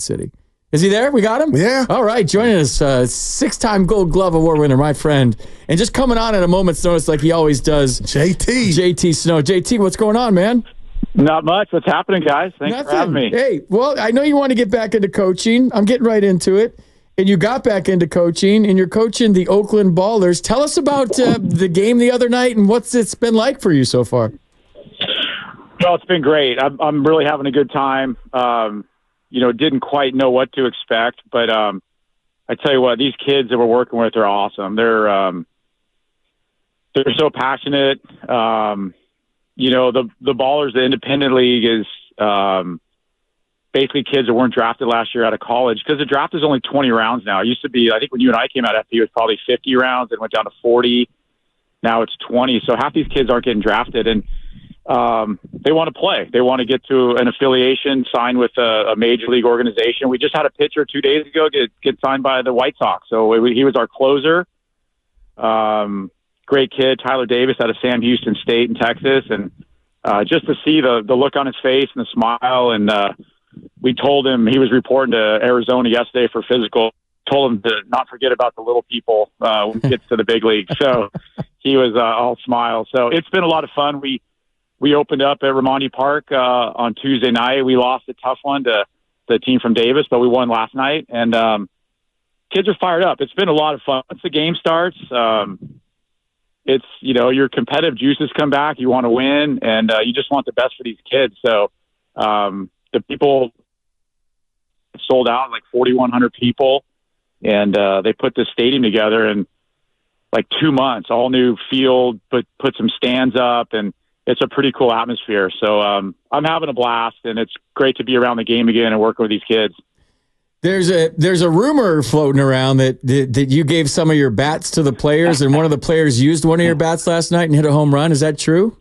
City. Is he there? We got him? Yeah. All right, joining us, 6-time Gold Glove Award winner, my friend, and just coming on at a moment's notice like he always does. JT Snow. JT, what's going on, man? Not much. What's happening, guys? Thanks for having me. Hey, well, I know you want to get back into coaching. I'm getting right into it. And you got back into coaching, and you're coaching the Oakland Ballers. Tell us about the game the other night and what's it's been like for you so far. Well, it's been great. I'm really having a good time. Didn't quite know what to expect, but I tell you what, these kids that we're working with are awesome. They're so passionate. The Ballers, the independent league is basically kids that weren't drafted last year out of college, because the draft is only 20 rounds now. It used to be, I think when you and I came out, FP, it was probably 50 rounds. It went down to 40. Now it's 20. So half these kids aren't getting drafted, and they want to play. They want to get to an affiliation, sign with a major league organization. We just had a pitcher 2 days ago get signed by the White Sox. So he was our closer. Great kid, Tyler Davis, out of Sam Houston State in Texas. And just to see the look on his face and the smile, and we told him, he was reporting to Arizona yesterday for physical, told him to not forget about the little people when he gets to the big league. So he was all smiles. So it's been a lot of fun. We opened up at Raimondi Park on Tuesday night. We lost a tough one to the team from Davis, but we won last night. And kids are fired up. It's been a lot of fun. Once the game starts, it's, your competitive juices come back. You want to win, and you just want the best for these kids. So the people sold out, like 4,100 people, and they put this stadium together in like 2 months, all new field, put some stands up, and it's a pretty cool atmosphere. So I'm having a blast, and it's great to be around the game again and working with these kids. There's a rumor floating around that you gave some of your bats to the players, and one of the players used one of your bats last night and hit a home run. Is that true?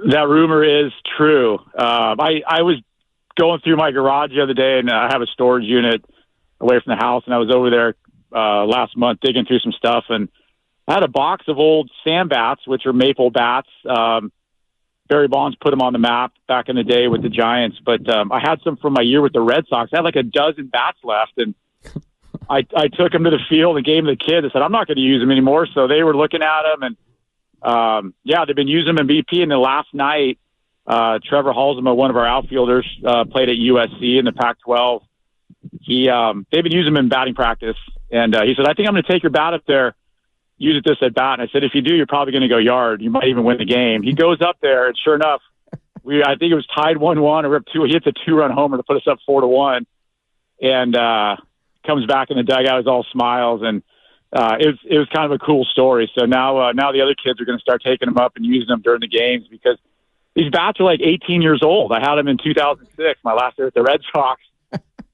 That rumor is true. I was going through my garage the other day, and I have a storage unit away from the house, and I was over there last month digging through some stuff, and I had a box of old sand bats, which are maple bats. Barry Bonds put them on the map back in the day with the Giants, but I had some from my year with the Red Sox. I had like a dozen bats left, and I took them to the field and gave them to the kids. I said, I'm not going to use them anymore. So they were looking at them, and they've been using them in BP. And then last night, Trevor Halsema, one of our outfielders, played at USC in the Pac-12. They've been using them in batting practice, and he said, I think I'm going to take your bat up there, use it this at bat. And I said, if you do, you're probably going to go yard. You might even win the game. He goes up there, and sure enough, I think it was tied 1-1 or up 2. He hits a 2-run homer to put us up 4-1, and comes back in the dugout. It's all smiles, and it was kind of a cool story. So now the other kids are going to start taking them up and using them during the games, because these bats are like 18 years old. I had them in 2006, my last year at the Red Sox,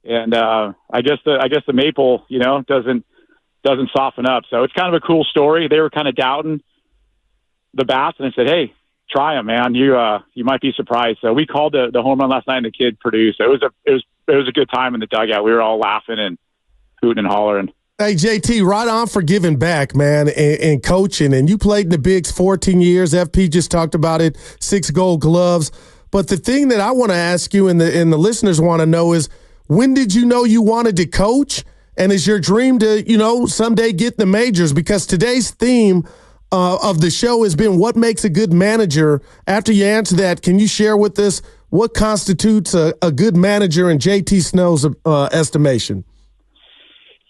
and I guess the maple, doesn't soften up. So it's kind of a cool story. They were kind of doubting the bats, and I said, hey, try them, man. You might be surprised. So we called the home run last night, and the kid produced. So it was a good time in the dugout. We were all laughing and hooting and hollering. Hey, JT, right on for giving back, man, and coaching. And you played in the Bigs 14 years. FP just talked about it, 6 Gold Gloves. But the thing that I want to ask you and the listeners want to know is, when did you know you wanted to coach? And is your dream to, someday get the majors? Because today's theme of the show has been what makes a good manager. After you answer that, can you share with us what constitutes a good manager in JT Snow's estimation?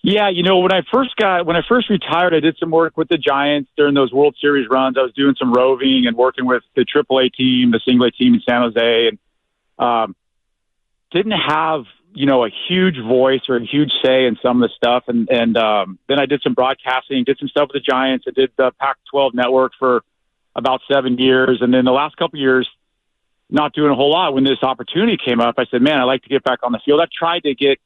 Yeah, when I first retired, I did some work with the Giants during those World Series runs. I was doing some roving and working with the AAA team, the single A team in San Jose, and didn't have a huge voice or a huge say in some of the stuff. And then I did some broadcasting, did some stuff with the Giants. I did the Pac-12 network for about 7 years. And then the last couple of years, not doing a whole lot. When this opportunity came up, I said, man, I'd like to get back on the field. I've tried to get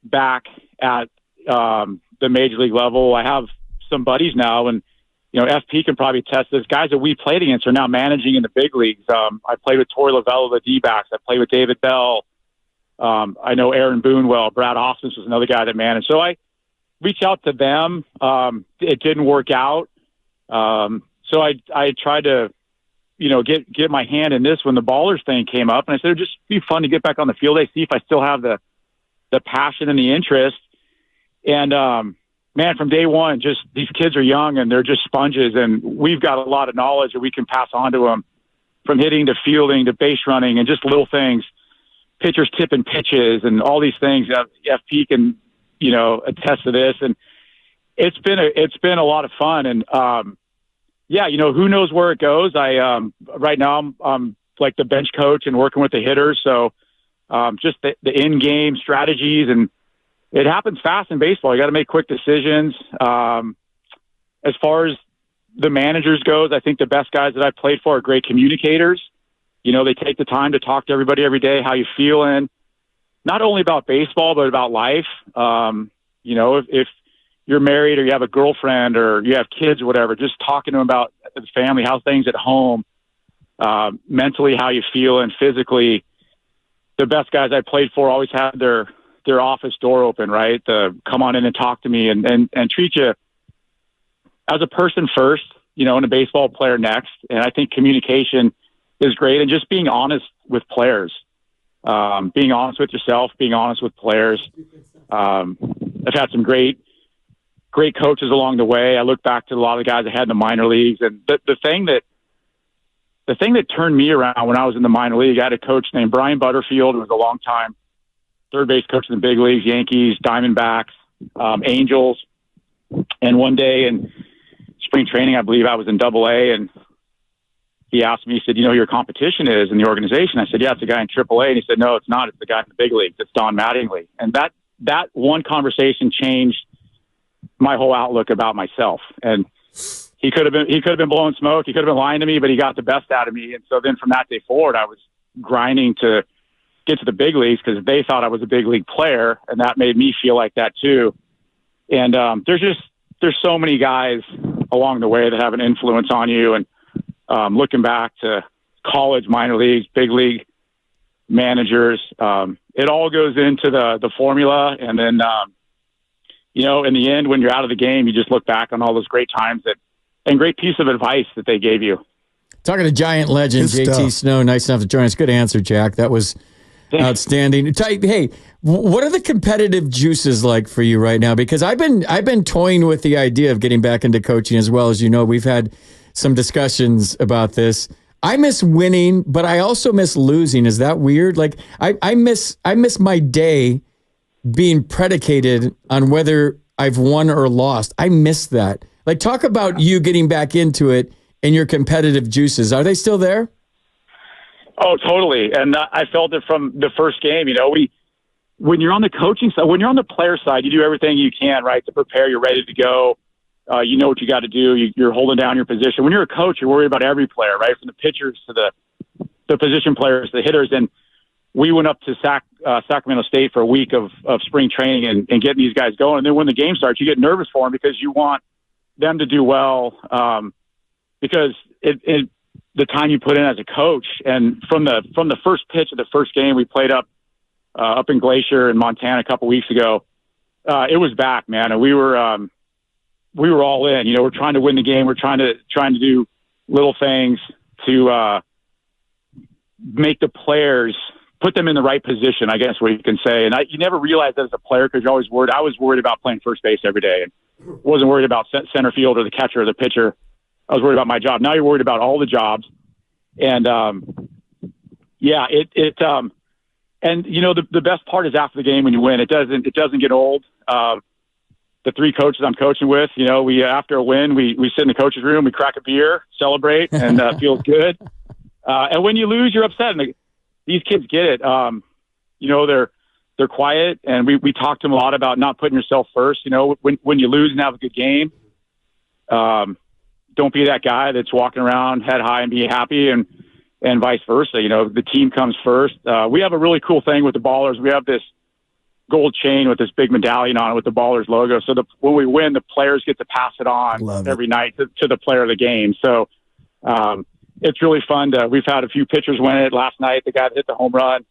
back at the major league level. I have some buddies now, and, FP can probably test this. Guys that we played against are now managing in the big leagues. I played with Torey Lovullo, the D-backs. I played with David Bell. I know Aaron Boone well. Brad Ausmus was another guy that managed. So I reached out to them. It didn't work out. So I tried to, get my hand in this when the Ballers thing came up. And I said, it'd just be fun to get back on the field. I see if I still have the the passion and the interest. And, man, from day one, just these kids are young and they're just sponges, and we've got a lot of knowledge that we can pass on to them, from hitting to fielding to base running and just little things, pitchers tipping pitches and all these things. FP can, attest to this. And it's been a lot of fun. And, who knows where it goes? Right now I'm like the bench coach and working with the hitters. So, just the in-game strategies, and it happens fast in baseball. You got to make quick decisions. As far as the managers goes, I think the best guys that I've played for are great communicators. They take the time to talk to everybody every day. How you feeling? Not only about baseball, but about life. If you're married or you have a girlfriend or you have kids or whatever, just talking to them about the family, how things at home, mentally, how you feel, and physically. The best guys I played for always had their office door open, right? To come on in and talk to me and treat you as a person first, and a baseball player next. And I think communication is great, and just being honest with players, being honest with yourself, being honest with players. I've had some great coaches along the way. I look back to a lot of the guys I had in the minor leagues, and the thing that turned me around when I was in the minor league, I had a coach named Brian Butterfield, who was a long time third base coach in the big leagues, Yankees, Diamondbacks, Angels. And one day in spring training, I believe I was in Double-A, and he asked me, he said, your competition is in the organization? I said, yeah, it's a guy in Triple-A. And he said, no, it's not. It's the guy in the big leagues. It's Don Mattingly. And that one conversation changed my whole outlook about myself. And he could have been blowing smoke. He could have been lying to me, but he got the best out of me. And so then from that day forward, I was grinding to get to the big leagues because they thought I was a big league player, and that made me feel like that too. And there's so many guys along the way that have an influence on you. And looking back to college, minor leagues, big league managers, it all goes into the formula. And then, in the end, when you're out of the game, you just look back on all those great times and great piece of advice that they gave you. Talking to Giant legend, JT Snow, nice enough to join us. Good answer, Jack. That was outstanding. Hey, what are the competitive juices like for you right now? Because I've been toying with the idea of getting back into coaching as well. As you know, we've had some discussions about this. I miss winning, but I also miss losing. Is that weird? Like I miss my day being predicated on whether I've won or lost. I miss that. Like, talk about you getting back into it and your competitive juices. Are they still there? Oh, totally. And I felt it from the first game. When you're on the coaching side, when you're on the player side, you do everything you can, right, to prepare. You're ready to go. You know what you got to do. You're holding down your position. When you're a coach, you're worried about every player, right, from the pitchers to the position players, the hitters. And we went up to Sacramento State for a week of spring training and getting these guys going. And then when the game starts, you get nervous for them because you want them to do well, because the time you put in as a coach. And from the first pitch of the first game we played up in Glacier in Montana a couple weeks ago, it was back, man. And we were all in. We're trying to win the game. We're trying to do little things to make the players, put them in the right position, I guess what you can say. And you never realize that as a player because you're always worried. I was worried about playing first base every day and wasn't worried about center field or the catcher or the pitcher. I was worried about my job. Now you're worried about all the jobs. And, and the best part is after the game when you win, it doesn't get old. The three coaches I'm coaching with, we, after a win, we sit in the coach's room, we crack a beer, celebrate, and feels good. And when you lose, you're upset. And these kids get it. They're quiet, and we talk to them a lot about not putting yourself first. When you lose and have a good game, don't be that guy that's walking around head high and be happy, and vice versa. The team comes first. We have a really cool thing with the Ballers. We have this gold chain with this big medallion on it with the Ballers logo. So when we win, the players get to pass it on every night to the player of the game. So it's really fun. We've had a few pitchers win it. Last night, the guy that hit the home run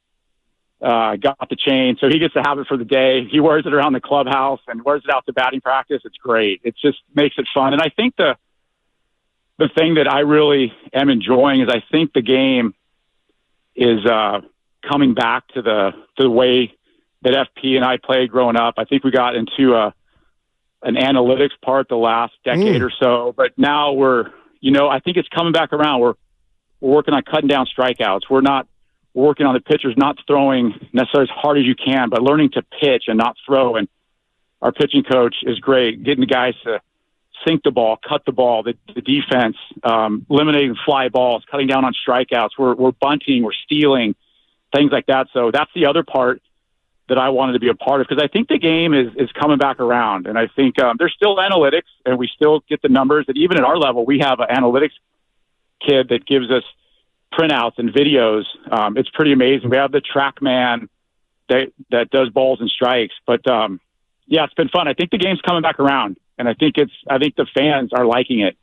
got the chain. So he gets to have it for the day. He wears it around the clubhouse and wears it out to batting practice. It's great. It just makes it fun. And I think the thing that I really am enjoying is I think the game is coming back to the way that FP and I played growing up. I think we got into an analytics part the last decade or so, but now I think it's coming back around. We're working on cutting down strikeouts. We're working on the pitchers not throwing necessarily as hard as you can, but learning to pitch and not throw. And our pitching coach is great, getting the guys to sink the ball, cut the ball, the defense, eliminating fly balls, cutting down on strikeouts. We're bunting, we're stealing, things like that. So that's the other part that I wanted to be a part of, because I think the game is coming back around. And I think there's still analytics, and we still get the numbers that even at our level, we have an analytics kid that gives us printouts and videos. It's pretty amazing. We have the TrackMan that does balls and strikes. But it's been fun. I think the game's coming back around, and I think the fans are liking it.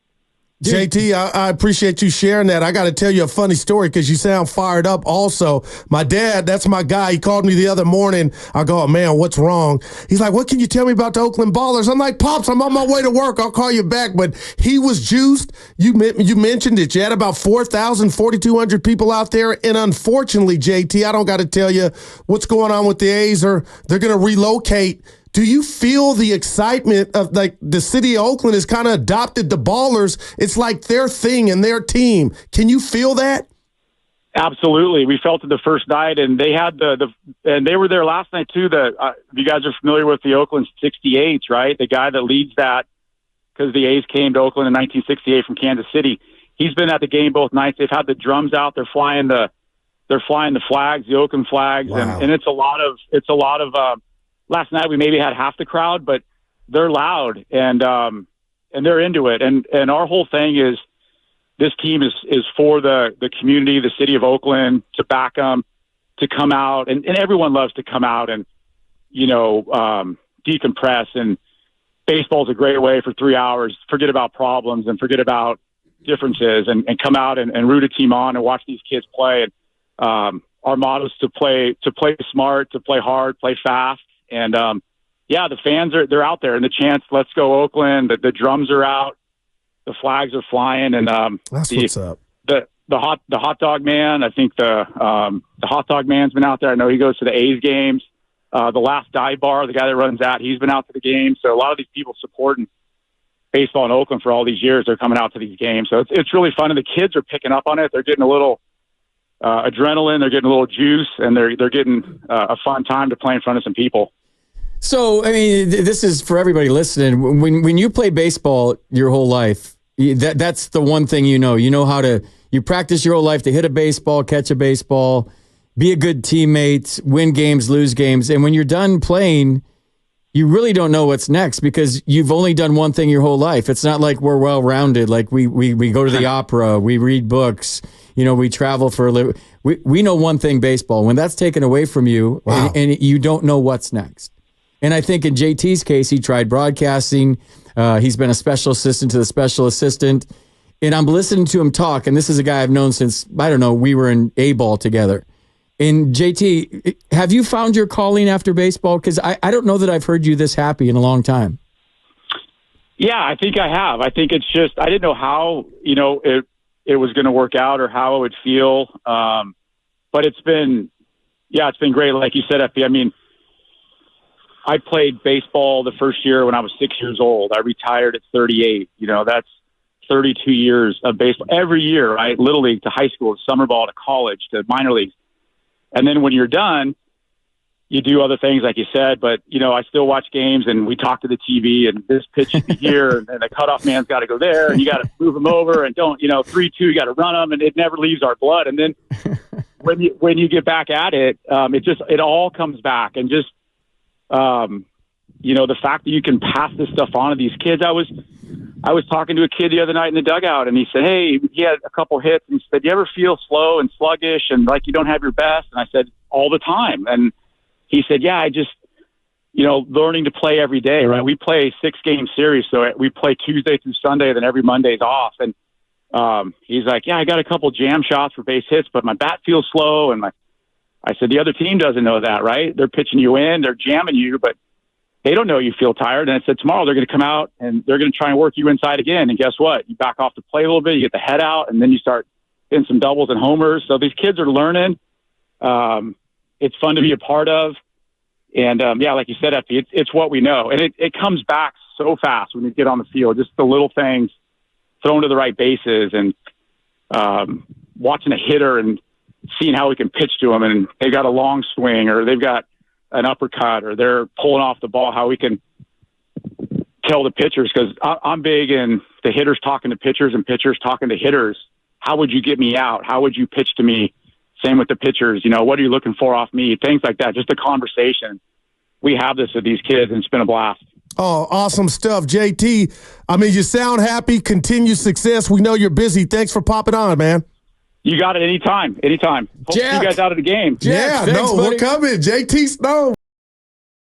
JT, I appreciate you sharing that. I got to tell you a funny story because you sound fired up also. My dad, that's my guy. He called me the other morning. I go, oh, man, what's wrong? He's like, what can you tell me about the Oakland Ballers? I'm like, Pops, I'm on my way to work. I'll call you back. But he was juiced. You mentioned it. You had about 4,000, 4,200 people out there. And unfortunately, JT, I don't got to tell you what's going on with the A's. They're going to relocate. Do you feel the excitement of, like, the city of Oakland has kind of adopted the Ballers? It's like their thing and their team. Can you feel that? Absolutely. We felt it the first night, and they had and they were there last night too. You guys are familiar with the Oakland 68s, right? The guy that leads that, because the A's came to Oakland in 1968 from Kansas City. He's been at the game both nights. They've had the drums out. They're flying the flags, the Oakland flags, wow. and it's a lot of. Last night we maybe had half the crowd, but they're loud and they're into it. And our whole thing is this team is for the community, the city of Oakland, to back them, to come out, and everyone loves to come out and decompress. And baseball is a great way for 3 hours, forget about problems and forget about differences, and come out and root a team on and watch these kids play. And our motto is to play smart, to play hard, play fast. And, the fans they're out there, and the chants, let's go Oakland, the drums are out, the flags are flying. And, that's what's up. The hot dog man, I think the hot dog man's been out there. I know he goes to the A's games. The last dive bar, the guy that runs that, he's been out to the game. So a lot of these people supporting baseball in Oakland for all these years, they're coming out to these games. So it's really fun. And the kids are picking up on it. They're getting a little adrenaline, they're getting a little juice, and they're getting a fun time to play in front of some people. So, I mean, this is for everybody listening. When you play baseball your whole life, that's the one thing you know. You know you practice your whole life to hit a baseball, catch a baseball, be a good teammate, win games, lose games. And when you're done playing, you really don't know what's next because you've only done one thing your whole life. It's not like we're well-rounded. Like we go to the opera, we read books, we travel for a living. We know one thing, baseball. When that's taken away from you, wow. and you don't know what's next. And I think in JT's case, he tried broadcasting. He's been a special assistant to the special assistant. And I'm listening to him talk, and this is a guy I've known since, I don't know, we were in A-ball together. And JT, have you found your calling after baseball? Because I don't know that I've heard you this happy in a long time. Yeah, I think I have. I think it's just, I didn't know how, it was going to work out or how it would feel. But it's been great. Like you said, FP, I mean, I played baseball the first year when I was 6 years old. I retired at 38. That's 32 years of baseball every year, right? Little league to high school, to summer ball, to college, to minor leagues. And then when you're done, you do other things, like you said. But, I still watch games, and we talk to the TV, and this pitch should be here, and the cutoff man's got to go there, and you got to move him over, and 3-2, you got to run them, and it never leaves our blood. And then when you get back at it, it all comes back. And just, the fact that you can pass this stuff on to these kids. I was talking to a kid the other night in the dugout, and he said, hey, he had a couple hits, and he said, you ever feel slow and sluggish and like you don't have your best? And I said, all the time. And he said, yeah, I just, learning to play every day, right? We play 6-game series. So we play Tuesday through Sunday, then every Monday's off. And he's like, yeah, I got a couple jam shots for base hits, but my bat feels slow. And I said, the other team doesn't know that, right? They're pitching you in, they're jamming you, but they don't know you feel tired. And I said, tomorrow they're going to come out and they're going to try and work you inside again. And guess what? You back off the plate a little bit, you get the head out, and then you start hitting some doubles and homers. So these kids are learning. It's fun to be a part of. And yeah, like you said, FP, it's what we know, and it comes back so fast when you get on the field. Just the little things, thrown to the right bases, and watching a hitter and seeing how we can pitch to them, and they got a long swing, or they've got an uppercut, or they're pulling off the ball. How we can tell the pitchers, because I'm big in the hitters talking to pitchers and pitchers talking to hitters. How would you get me out? How would you pitch to me? Same with the pitchers. What are you looking for off me? Things like that. Just a conversation. We have this with these kids, and it's been a blast. Oh, awesome stuff, JT. I mean, you sound happy. Continue success. We know you're busy. Thanks for popping on, man. You got it anytime. Hope to see you guys out of the game. Jack, yeah, thanks, buddy. We're coming. JT Snow.